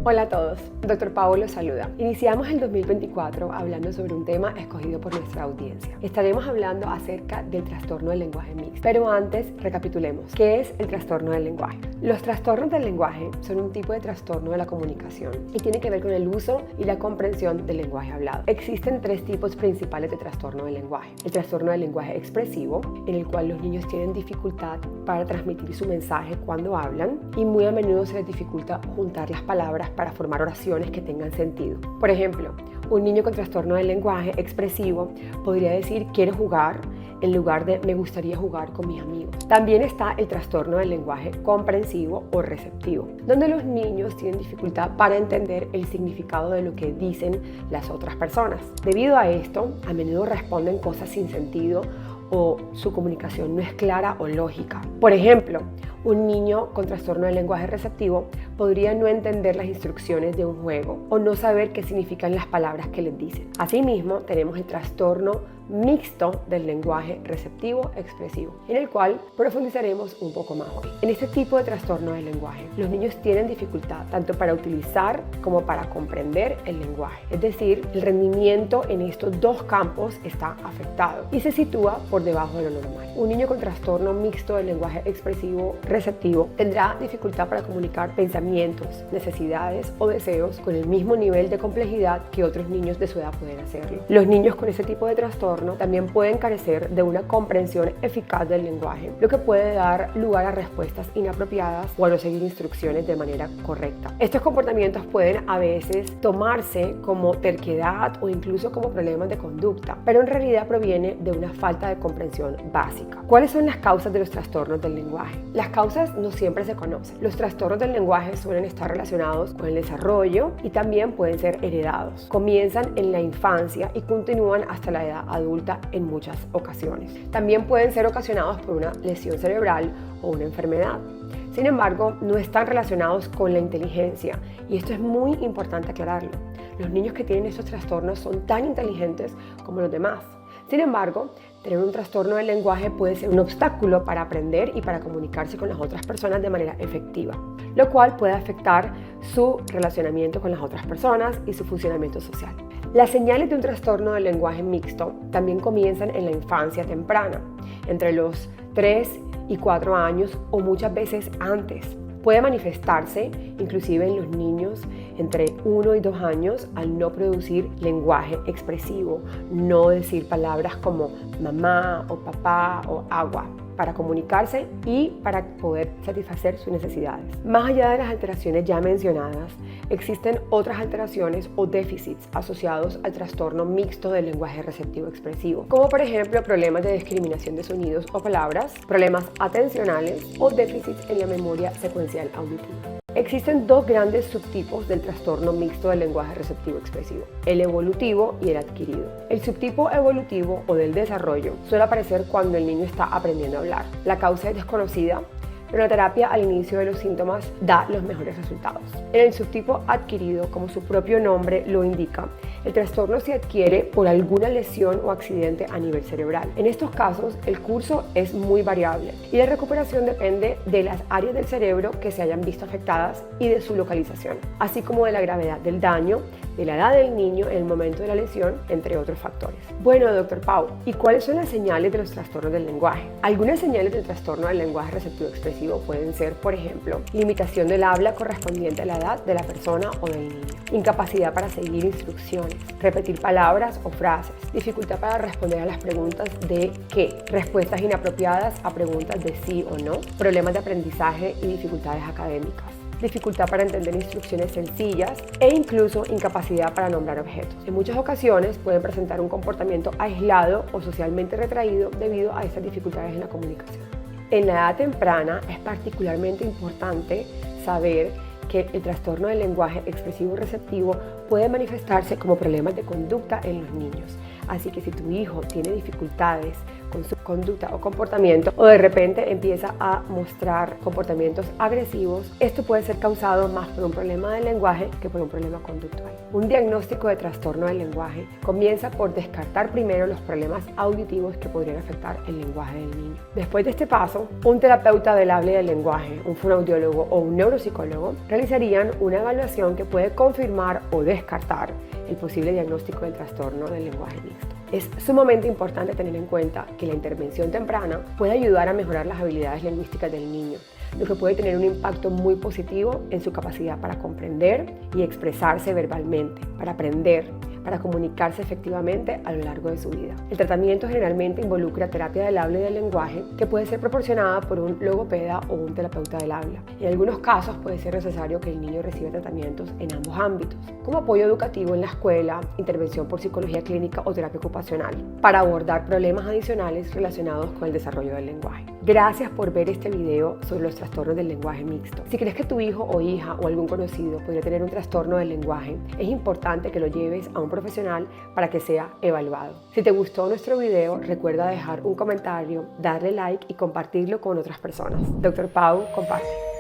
Hola a todos, Dr. Pau los saluda. Iniciamos el 2024 hablando sobre un tema escogido por nuestra audiencia. Estaremos hablando acerca del trastorno del lenguaje mixto. Pero antes, recapitulemos. ¿Qué es el trastorno del lenguaje? Los trastornos del lenguaje son un tipo de trastorno de la comunicación y tiene que ver con el uso y la comprensión del lenguaje hablado. Existen tres tipos principales de trastorno del lenguaje. El trastorno del lenguaje expresivo, en el cual los niños tienen dificultad para transmitir su mensaje cuando hablan y muy a menudo se les dificulta juntar las palabras para formar oraciones que tengan sentido. Por ejemplo, un niño con trastorno del lenguaje expresivo podría decir quiero jugar en lugar de me gustaría jugar con mis amigos. También está el trastorno del lenguaje comprensivo o receptivo, donde los niños tienen dificultad para entender el significado de lo que dicen las otras personas. Debido a esto, a menudo responden cosas sin sentido o su comunicación no es clara o lógica. Por ejemplo, un niño con trastorno del lenguaje receptivo podría no entender las instrucciones de un juego o no saber qué significan las palabras que les dicen. Asimismo, tenemos el trastorno mixto del lenguaje receptivo-expresivo, en el cual profundizaremos un poco más hoy. En este tipo de trastorno del lenguaje, los niños tienen dificultad tanto para utilizar como para comprender el lenguaje. Es decir, el rendimiento en estos dos campos está afectado y se sitúa por debajo de lo normal. Un niño con trastorno mixto del lenguaje expresivo-receptivo tendrá dificultad para comunicar pensamientos, necesidades o deseos con el mismo nivel de complejidad que otros niños de su edad pueden hacerlo. Los niños con ese tipo de trastorno también pueden carecer de una comprensión eficaz del lenguaje, lo que puede dar lugar a respuestas inapropiadas o a no seguir instrucciones de manera correcta. Estos comportamientos pueden a veces tomarse como terquedad o incluso como problemas de conducta, pero en realidad proviene de una falta de comprensión básica. ¿Cuáles son las causas de los trastornos del lenguaje? Las causas no siempre se conocen. Los trastornos del lenguaje suelen estar relacionados con el desarrollo y también pueden ser heredados. Comienzan en la infancia y continúan hasta la edad adulta en muchas ocasiones. También pueden ser ocasionados por una lesión cerebral o una enfermedad. Sin embargo, no están relacionados con la inteligencia y esto es muy importante aclararlo. Los niños que tienen estos trastornos son tan inteligentes como los demás. Sin embargo, tener un trastorno del lenguaje puede ser un obstáculo para aprender y para comunicarse con las otras personas de manera efectiva, lo cual puede afectar su relacionamiento con las otras personas y su funcionamiento social. Las señales de un trastorno del lenguaje mixto también comienzan en la infancia temprana, entre los 3 y 4 años o muchas veces antes. Puede manifestarse inclusive en los niños entre 1 y 2 años al no producir lenguaje expresivo, no decir palabras como mamá o papá o agua para comunicarse y para poder satisfacer sus necesidades. Más allá de las alteraciones ya mencionadas, existen otras alteraciones o déficits asociados al trastorno mixto del lenguaje receptivo-expresivo, como por ejemplo problemas de discriminación de sonidos o palabras, problemas atencionales o déficits en la memoria secuencial auditiva. Existen dos grandes subtipos del trastorno mixto del lenguaje receptivo-expresivo, el evolutivo y el adquirido. El subtipo evolutivo o del desarrollo suele aparecer cuando el niño está aprendiendo a hablar. La causa es desconocida, pero la terapia al inicio de los síntomas da los mejores resultados. En el subtipo adquirido, como su propio nombre lo indica, el trastorno se adquiere por alguna lesión o accidente a nivel cerebral. En estos casos, el curso es muy variable y la recuperación depende de las áreas del cerebro que se hayan visto afectadas y de su localización, así como de la gravedad del daño, de la edad del niño en el momento de la lesión, entre otros factores. Bueno, Dr. Pau, ¿y cuáles son las señales de los trastornos del lenguaje? Algunas señales del trastorno del lenguaje receptivo-expresivo pueden ser, por ejemplo, limitación del habla correspondiente a la edad de la persona o del niño, incapacidad para seguir instrucciones, repetir palabras o frases, dificultad para responder a las preguntas de qué, respuestas inapropiadas a preguntas de sí o no, problemas de aprendizaje y dificultades académicas, dificultad para entender instrucciones sencillas e incluso incapacidad para nombrar objetos. En muchas ocasiones pueden presentar un comportamiento aislado o socialmente retraído debido a estas dificultades en la comunicación. En la edad temprana es particularmente importante saber que el trastorno del lenguaje expresivo receptivo puede manifestarse como problemas de conducta en los niños. Así que si tu hijo tiene dificultades con su conducta o comportamiento, o de repente empieza a mostrar comportamientos agresivos, esto puede ser causado más por un problema de lenguaje que por un problema conductual. Un diagnóstico de trastorno del lenguaje comienza por descartar primero los problemas auditivos que podrían afectar el lenguaje del niño. Después de este paso, un terapeuta del habla y del lenguaje, un fonoaudiólogo o un neuropsicólogo realizarían una evaluación que puede confirmar o descartar el posible diagnóstico del trastorno del lenguaje mixto. Es sumamente importante tener en cuenta que la intervención temprana puede ayudar a mejorar las habilidades lingüísticas del niño, lo que puede tener un impacto muy positivo en su capacidad para comprender y expresarse verbalmente, para aprender, para comunicarse efectivamente a lo largo de su vida. El tratamiento generalmente involucra terapia del habla y del lenguaje que puede ser proporcionada por un logopeda o un terapeuta del habla. En algunos casos puede ser necesario que el niño reciba tratamientos en ambos ámbitos, como apoyo educativo en la escuela, intervención por psicología clínica o terapia ocupacional, para abordar problemas adicionales relacionados con el desarrollo del lenguaje. Gracias por ver este video sobre los trastornos del lenguaje mixto. Si crees que tu hijo o hija o algún conocido podría tener un trastorno del lenguaje, es importante que lo lleves a un profesional para que sea evaluado. Si te gustó nuestro video, recuerda dejar un comentario, darle like y compartirlo con otras personas. Dr. Pau comparte.